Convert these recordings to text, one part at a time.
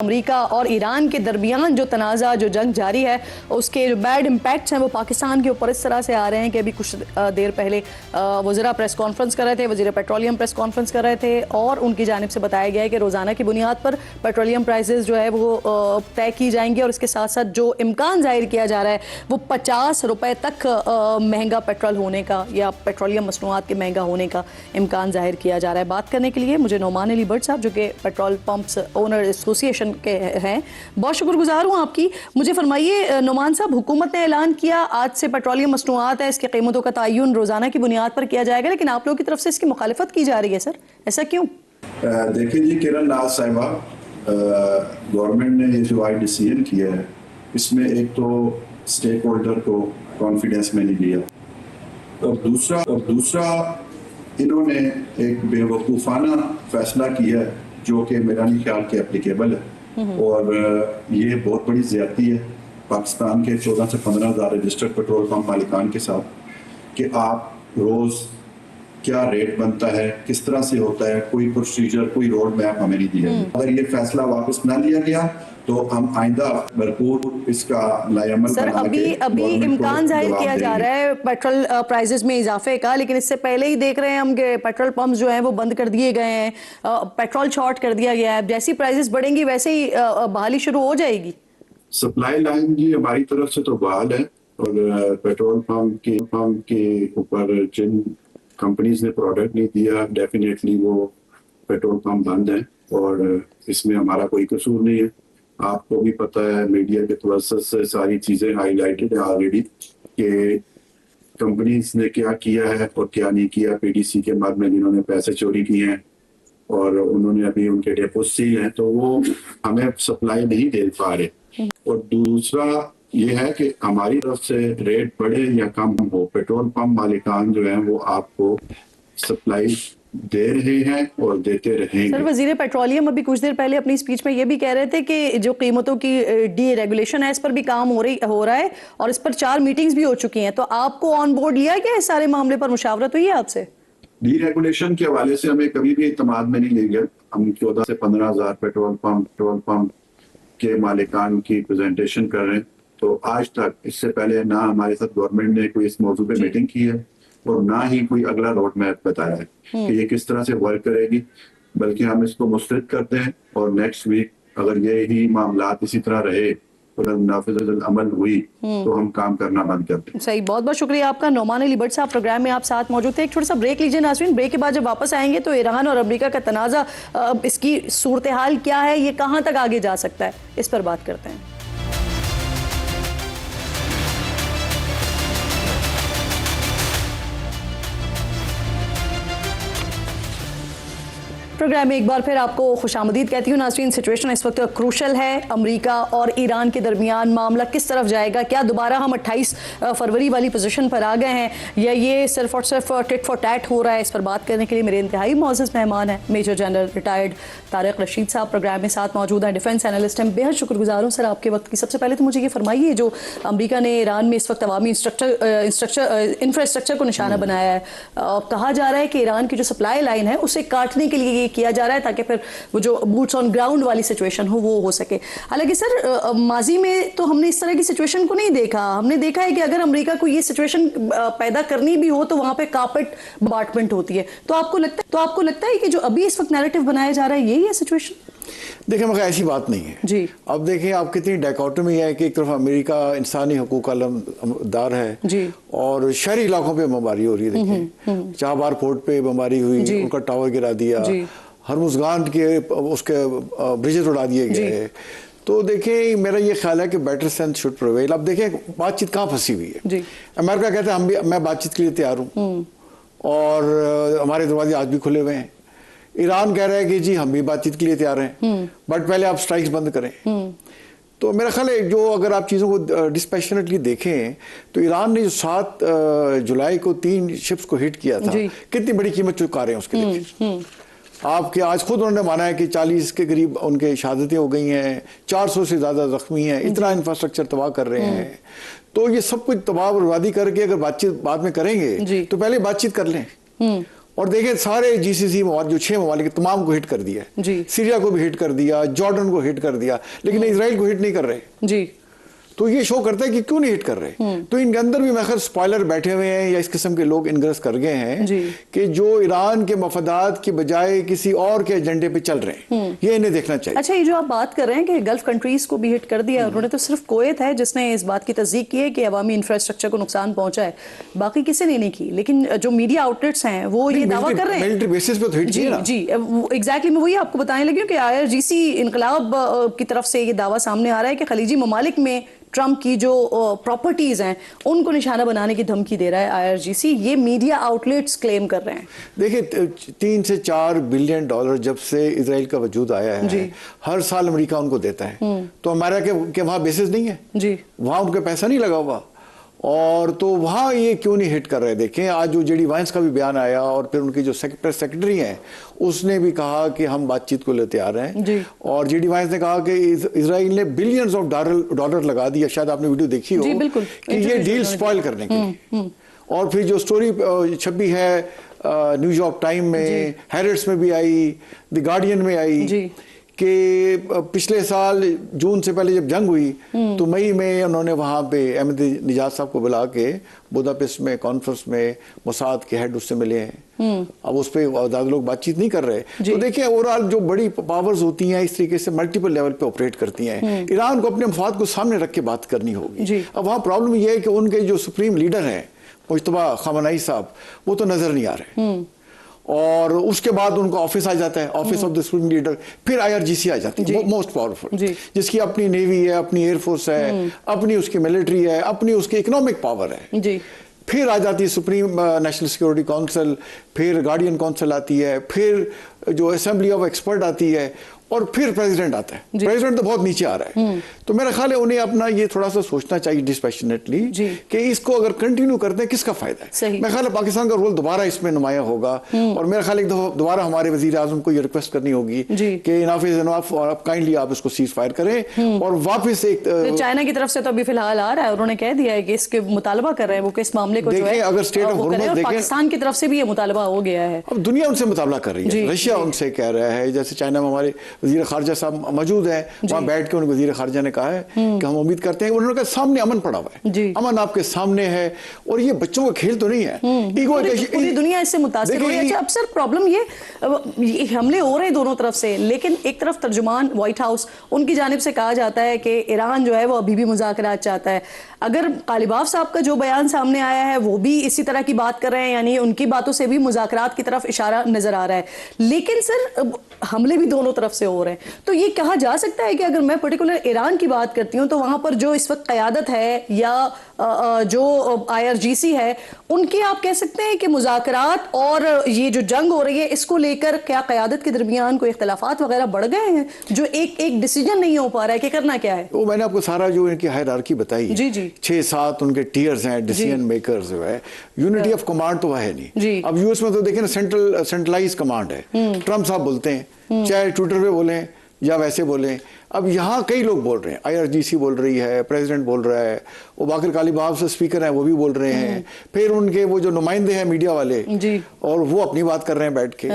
America और Iran के दरमियान जो तनाज़ा जो जंग जारी है उसके जो बैड इम्पैक्ट्स हैं वो पाकिस्तान के ऊपर इस तरह से आ रहे हैं कि अभी कुछ देर पहले वज़ीरा प्रेस कॉन्फ्रेंस कर रहे थे, वज़ीर पेट्रोलियम प्रेस कॉन्फ्रेंस कर रहे थे और उनकी जानिब से बताया गया है कि रोज़ाना की बुनियाद पर पेट्रोलियम प्राइसेस जो है वो तय की जाएंगी और इसके साथ साथ जो इम्कान जाहिर किया जा रहा है वो 50 रुपये तक महंगा पेट्रोल होने का या पेट्रोलियम मसनूआत के महंगा होने का इम्कान जाहिर किया जा रहा है। बात करने के लिए मुझे नोमान अली भट्ट साहब जो कि पेट्रोल पंप्स ओनर एसोसिएशन के हैं, बहुत शुक्रगुजार हूँ आपकी। मुझे फरमाइए नोमान साहब, हुकूमत ने ऐलान किया आज से पेट्रोलियम मसनूआत है इसकी कीमतों का तयन रोजाना की बुनियाद पर किया जाएगा, लेकिन आप लोगों की तरफ से इसकी मुखालिफत की जा रही है, सर ऐसा क्यों? देखिए जी किरण नाज साहिबा, गवर्नमेंट ने ये जो आज डिसीजन किया है इसमें एक तो स्टेक होल्डर को कॉन्फिडेंस में नहीं लिया और दूसरा इन्होंने एक बेवकूफ़ाना फैसला किया जो कि मेरा नहीं ख्याल के एप्लीकेबल है और ये बहुत बड़ी ज्यादती है पाकिस्तान के 14 से 15 हज़ार रजिस्टर्ड पेट्रोल पंप मालिकान के साथ कि आप रोज़ क्या रेट बनता है, किस तरह से होता है, कोई प्रोसीजर, कोई रोड मैप हमें नहीं दिया। अगर ये फैसला वापस ना लिया गया तो हम आइंदा भरपूर इसका लाएअमल सर अभी इम्कान जाहिर किया जा रहा है पेट्रोल प्राइसेस में इजाफे का, लेकिन इससे पहले ही देख रहे हैं हम कि पेट्रोल पंप जो हैं वो बंद कर दिए गए हैं, पेट्रोल शॉर्ट कर दिया गया है। जैसी प्राइसेस बढ़ेंगी वैसे ही बहाली शुरू हो जाएगी। सप्लाई लाइन जी हमारी तरफ से तो बहाल है और पेट्रोल पंप के ऊपर जिन कंपनीज ने प्रोडक्ट नहीं दिया डेफिनेटली वो पेट्रोल पंप बंद है और इसमें हमारा कोई कसूर नहीं है। आपको भी पता है, मीडिया के तवज्जुह से सारी चीजें हाईलाइटेड है ऑलरेडी कि कंपनीज ने क्या किया है और क्या नहीं किया। पीडीसी के बाद में जिन्होंने पैसे चोरी किए हैं और उन्होंने अभी उनके डेपोट सील हैं तो वो हमें सप्लाई नहीं दे पा रहे। और दूसरा ये है कि हमारी तरफ से रेट बढ़े या कम हो, पेट्रोल पंप मालिकान जो है वो आपको सप्लाई दे रहे हैं और देते रहेंगे। सर वजीर पेट्रोलियम अभी कुछ देर पहले अपनी स्पीच में ये भी कह रहे थे कि जो कीमतों की डी रेगुलेशन है इस पर भी काम हो रहा है और इस पर 4 मीटिंग्स भी हो चुकी हैं, तो आपको ऑन बोर्ड लिया क्या इस सारे मामले पर? मुशावरत हुई है आपसे? डी रेगुलेशन के हवाले से हमें कभी भी इत्मीनान में नहीं ले गया। हम 14 से 15 हज़ार पेट्रोल पंप के मालिकान की प्रेजेंटेशन कर रहे हैं, तो आज तक इससे पहले ना हमारे साथ गवर्नमेंट ने कोई इस मौजू पे मीटिंग की है और ना ही कोई अगला रोड मैप बताया है कि ये किस तरह से वर्क करेगी, बल्कि हम इसको मुस्तरद करते हैं और नेक्स्ट वीक अगर ये ही मामलात इसी तरह रहे और नाफिज़ अमल हुई तो हम काम करना बंद करते हैं। सही, बहुत बहुत शुक्रिया आपका। नोमान अली भट्ट साहब प्रोग्राम में आप साथ मौजूद थे। एक छोटा सा ब्रेक लीजिए नाज़रीन, ब्रेक के बाद जब वापस आएंगे तो ईरान और अमेरिका का तनाज़ा, इसकी सूरत हाल क्या है, ये कहाँ तक आगे जा सकता है, इस पर बात करते हैं। प्रोग्राम में एक बार फिर आपको खुशामदीद कहती हूँ नाज़रीन। सिचुएशन इस वक्त क्रूशल है, अमेरिका और ईरान के दरमियान मामला किस तरफ जाएगा, क्या दोबारा हम 28 फरवरी वाली पोजीशन पर आ गए हैं या ये सिर्फ और सिर्फ टिट फॉर टैट हो रहा है? इस पर बात करने के लिए मेरे इंतहाई मोअज़्ज़ज़ मेहमान हैं major general retired Tariq Rashid साहब प्रोग्राम में साथ मौजूद हैं, डिफेंस एनालिस्ट हैं। बेहद शुक्रगुजार हूँ सर आपके वक्त की। सबसे पहले तो मुझे ये फरमाइए, जो अमेरिका ने ईरान में इस वक्त अवामी इंफ्रास्ट्रक्चर को निशाना बनाया है, कहा जा रहा है कि ईरान की जो सप्लाई लाइन है उसे काटने के लिए किया जा रहा है ताकि फिर वो जो बूट्स ऑन ग्राउंड वाली सिचुएशन हो वो हो सके। हालांकि सर माजी में तो हमने इस तरह की सिचुएशन को नहीं देखा। हमने देखा है कि अगर अमेरिका को ये सिचुएशन पैदा करनी भी हो तो वहां पे कार्पेट बॉम्बार्डमेंट होती है। तो आपको लगता है कि जो अभी इस वक्त नैरेटिव बनाया जा रहा है यही है सिचुएशन? देखिए मगर ऐसी बात नहीं है जी। अब देखिए आप कितनी डायकोटमी है कि एक तरफ अमेरिका इंसानी हकूक का अलमदार है जी, और शहरी इलाकों पे बमबारी हो रही है। देखिए चाहबार पोर्ट पे बमबारी हुई, उनका टावर गिरा दिया, हरमुजगान के उसके ब्रिजेस उड़ा दिए गए। तो देखिए मेरा ये ख्याल है कि बेटर सेंस शुड प्रिवेल। अब देखिए बातचीत कहाँ फंसी हुई है जी। अमेरिका कहता है मैं बातचीत के लिए तैयार हूँ और हमारे दरवाजे आज भी खुले हुए हैं। ईरान कह रहा है कि जी हम भी बातचीत के लिए तैयार हैं, बट पहले आप स्ट्राइक्स बंद करें। तो मेरा ख्याल है जो अगर आप चीज़ों को डिस्पैशनेटली देखें तो ईरान ने जो 7 जुलाई को 3 शिप्स को हिट किया था, कितनी बड़ी कीमत चुका रहे हैं उसके लिए। आपके आज खुद उन्होंने माना है कि 40 के करीब उनके शहादतें हो गई हैं, 400 से ज़्यादा जख्मी हैं, इतना इंफ्रास्ट्रक्चर तबाह कर रहे हैं। तो ये सब कुछ तबाह बर्बादी करके अगर बातचीत बाद में करेंगे तो पहले बातचीत कर लें और देखिए सारे जीसीसी जो 6 ममालिक तमाम को हिट कर दिया है, सीरिया को भी हिट कर दिया, जॉर्डन को हिट कर दिया, लेकिन इजराइल को हिट नहीं कर रहे जी। तो ये शो करता है कि क्यों नहीं हिट कर रहे। तो इनके अंदर भी मैं खैर स्पॉइलर बैठे हुए हैं या इस किस्म के लोग इनग्रस कर गए हैं कि जो ईरान के मफादात की बजाय किसी और के एजेंडे पे चल रहे हैं, ये इन्हें देखना चाहिए। अच्छा, ये जो आप बात कर रहे हैं कि गल्फ कंट्रीज को भी हिट कर दिया, उन्होंने तो सिर्फ कुवैत है जिसने इस बात की तस्दीक की है कि अवामी इंफ्रास्ट्रक्चर को नुकसान पहुंचा है, बाकी किसी ने नहीं की। लेकिन जो मीडिया आउटलेट्स हैं वो ये दावा कर रहे हैं मिलिट्री बेसिस पे तो हिट किया ना। जी एग्जैक्टली, मैं वही आपको बताने लगी हूँ कि IRGC इनकलाब की तरफ से ये दावा सामने आ रहा है कि खलीजी ममालिक में ट्रंप की जो प्रॉपर्टीज हैं उनको निशाना बनाने की धमकी दे रहा है IRGC। ये मीडिया आउटलेट्स क्लेम कर रहे हैं। देखिए 3 से 4 बिलियन डॉलर जब से इजराइल का वजूद आया है, हर साल अमेरिका उनको देता है। तो हमारा के वहां बेसिस नहीं है जी, वहां उनका पैसा नहीं लगा हुआ, और तो वहाँ ये क्यों नहीं हिट कर रहे। देखें आज जो JD वाइंस का भी बयान आया और फिर उनकी जो प्रेस सेक्रेटरी हैं उसने भी कहा कि हम बातचीत को ले तैयार हैं, और JD वाइंस ने कहा कि इजराइल ने बिलियंस ऑफ डॉलर लगा दिया, शायद आपने वीडियो देखी हो, कि ये डील स्पॉइल करने के लिए। और फिर जो स्टोरी छपी है न्यूयॉर्क टाइम में, हैरिट्स में भी आई, द गार्डियन में आई, कि पिछले साल जून से पहले जब जंग हुई तो मई में उन्होंने वहाँ पे अहमद निजात साहब को बुला के बुदापेस्ट में कॉन्फ्रेंस में मोसाद के हेड उससे मिले हैं। अब उस पर ज़्यादा लोग बातचीत नहीं कर रहे। तो देखिए ओवरऑल जो बड़ी पावर्स होती हैं इस तरीके से मल्टीपल लेवल पे ऑपरेट करती हैं। ईरान को अपने मफाद को सामने रख के बात करनी होगी। अब वहाँ प्रॉब्लम यह है कि उनके जो सुप्रीम लीडर हैं मुज्तबा खamenei साहब, वो तो नजर नहीं आ रहे, और उसके बाद उनका ऑफिस आ जाता है, office of the supreme leader, फिर IRGC आ जाती है मोस्ट पावरफुल, जिसकी अपनी नेवी है, अपनी एयरफोर्स है, अपनी उसकी मिलिट्री है, अपनी उसकी इकोनॉमिक पावर है। फिर आ जाती है सुप्रीम नेशनल सिक्योरिटी काउंसिल, फिर गार्डियन काउंसिल आती है, फिर जो असेंबली ऑफ एक्सपर्ट आती है, और फिर प्रेसिडेंट आता है। प्रेसिडेंट तो बहुत नीचे आ रहा है। तो मेरा ख्याल है उन्हें अपना ये थोड़ा सा सोचना चाहिए डिस्पैशनेटली कि इसको अगर कंटिन्यू करते हैं किसका फायदा है। मेरा ख्याल है पाकिस्तान का रोल दोबारा इसमें नुमाया होगा, और मेरा ख्याल है दोबारा हमारे वजीर आजम को ये रिक्वेस्ट करनी होगी कि इनफ इज इनफ, और आप काइंडली आप इसको सीज फायर करें और वापस एक चाइना की तरफ से तो अभी फिलहाल आ रहा है, उन्होंने कह दिया है कि इसके मुतालबा कर रहे हैं वो कि इस मामले को जो है अगर स्टेट ऑफ हुर्मत देखें, पाकिस्तान की तरफ से भी ये मुतालबा हो गया है। अब दुनिया उनसे मुतालबा कर रही है, रशिया उनसे कह रहा है, जैसे चाइना में हमारे वजीर खारजा साहब मौजूद है, वहां बैठ के उनको वजीर खारजा ने कहा है कि हम उम्मीद करते हैं, उन्होंने कहा सामने अमन पड़ा हुआ है, अमन आपके सामने है, और ये बच्चों का खेल तो नहीं है। पूरी दुनिया इससे मुतासिर हो रही है। अब सर प्रॉब्लम ये हमले हो रहे हैं दोनों तरफ से, लेकिन एक तरफ तर्जुमान व्हाइट हाउस उनकी जानिब से कहा जाता है कि ईरान जो है वो अभी भी मुज़ाकरात चाहता है। अगर गालिबाफ साहब का जो बयान सामने आया है वो भी इसी तरह की बात कर रहे हैं, यानी उनकी बातों से भी मुज़ाकरात की तरफ इशारा नजर आ रहा है, लेकिन सर हमले भी दोनों तरफ से हो रहे हैं। तो ये कहा जा सकता है कि अगर मैं पर्टिकुलर ईरान की बात करती हूँ तो वहां पर जो इस वक्त क़यादत है या जो IRGC है उनकी आप कह सकते हैं कि मुज़ाकरात और ये जो जंग हो रही है इसको लेकर क्या क़यादत के दरमियान कोई इख्तलाफात वगैरह बढ़ गए हैं, जो एक डिसीजन नहीं हो पा रहा है कि करना क्या है। वो मैंने आपको सारा जो इनकी हायरार्की बताई, जी 6-7 उनके टियर्स हैं, डिसीजन मेकर्स जो है, यूनिटी ऑफ कमांड तो है नहीं। अब यूएस में तो देखें ना सेंट्रलाइज कमांड है, ट्रम्प साहब बोलते हैं, चाहे ट्विटर पे बोलें या वैसे बोलें। अब यहाँ कई लोग बोल रहे हैं, IRGC बोल रही है, प्रेसिडेंट बोल रहा है, वो बाकिर कालीबाब से स्पीकर हैं वो भी बोल रहे हैं, फिर उनके वो जो नुमाइंदे हैं मीडिया वाले और वो अपनी बात कर रहे हैं बैठ के।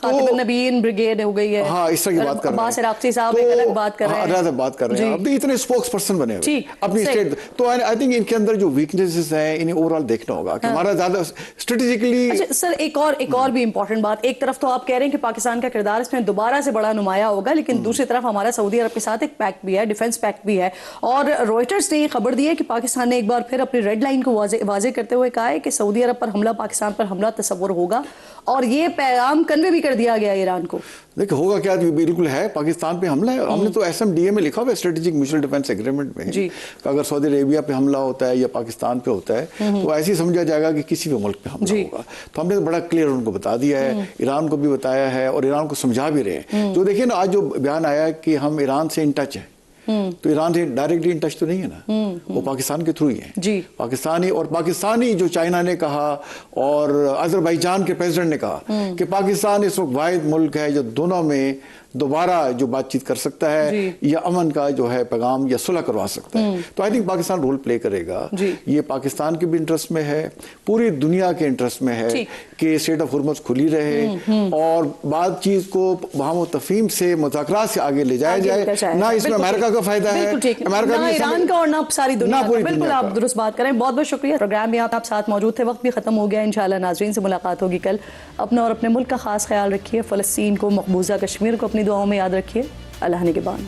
तो नबीन ब्रिगेड हो गई है, हाँ इस तरह की बात कर रहे हैं, अब्बास इराक़ची साहब एक अलग बात कर रहे हैं, अलग बात कर रहे हैं। अब इतने स्पोक्स पर्सन बने हुए अपनी स्टेट, तो आई थिंक इनके अंदर जो वीकनेसेस हैं इन्हें ओवरऑल देखना होगा कि हमारा ज्यादा स्ट्रेटेजिकली। सर एक और भी इंपॉर्टेंट बात, एक तरफ तो आप कह रहे हैं कि पाकिस्तान का किरदार इसमें दोबारा से बड़ा नुमाया होगा, लेकिन दूसरी तरफ हमारा सऊदी अरब के साथ एक पैक्ट भी है, डिफेंस पैक्ट भी है, और रॉयटर्स ने ये खबर दी है कि पाकिस्तान ने एक बार फिर अपनी रेड लाइन को वाजे करते हुए कहा है कि सऊदी अरब पर हमला, पाकिस्तान पर हमला तस्वुर होगा, और ये पैगाम कन्वे भी कर दिया गया ईरान को। देखिए होगा क्या, बिल्कुल है, पाकिस्तान पे हमला है। हमने तो SMDA में लिखा हुआ है, स्ट्रेटेजिक म्यूचुअल डिफेंस एग्रीमेंट में, कि अगर सऊदी अरेबिया पे हमला होता है या पाकिस्तान पे होता है तो ऐसे ही समझा जाएगा कि किसी भी मुल्क पे हमला होगा। तो हमने तो बड़ा क्लियर उनको बता दिया है, ईरान को भी बताया है और ईरान को समझा भी रहे हैं। तो देखिए ना आज जो बयान आया कि हम ईरान से इन टच है, तो ईरान से डायरेक्टली इन टच तो नहीं है ना, वो पाकिस्तान के थ्रू ही है। पाकिस्तानी जो चाइना ने कहा और अजरबैजान के प्रेसिडेंट ने कहा कि पाकिस्तान इस वक्त वाहिद मुल्क है जो दोनों में दोबारा जो बातचीत कर सकता है या अमन का जो है पैगाम या सुलह करवा सकता है। तो I think Pakistan role play करेगा। ये पाकिस्तान के भी इंटरेस्ट में है, पूरी दुनिया के इंटरेस्ट में है कि स्ट्रेट ऑफ हुर्मुज़ खुली रहे और बातचीत को हम तफहीम से मुज़ाकरात से आगे ले जाया जाए। ना इसमें अमेरिका का फायदा है, अमेरिका ना ईरान का और ना सारी दुनिया का। बिल्कुल आप दुरुस्त बात करें। बहुत बहुत शुक्रिया। प्रोग्राम में आप साथ मौजूद थे, वक्त भी खत्म हो गया। इंशाल्लाह नाज़रीन से मुलाकात होगी कल। अपना और अपने मुल्क का खास ख्याल रखिए। फ़लस्तीन को, मकबूजा कश्मीर को अपनी दुआओं में याद रखिए। अल्लाह निगहबान।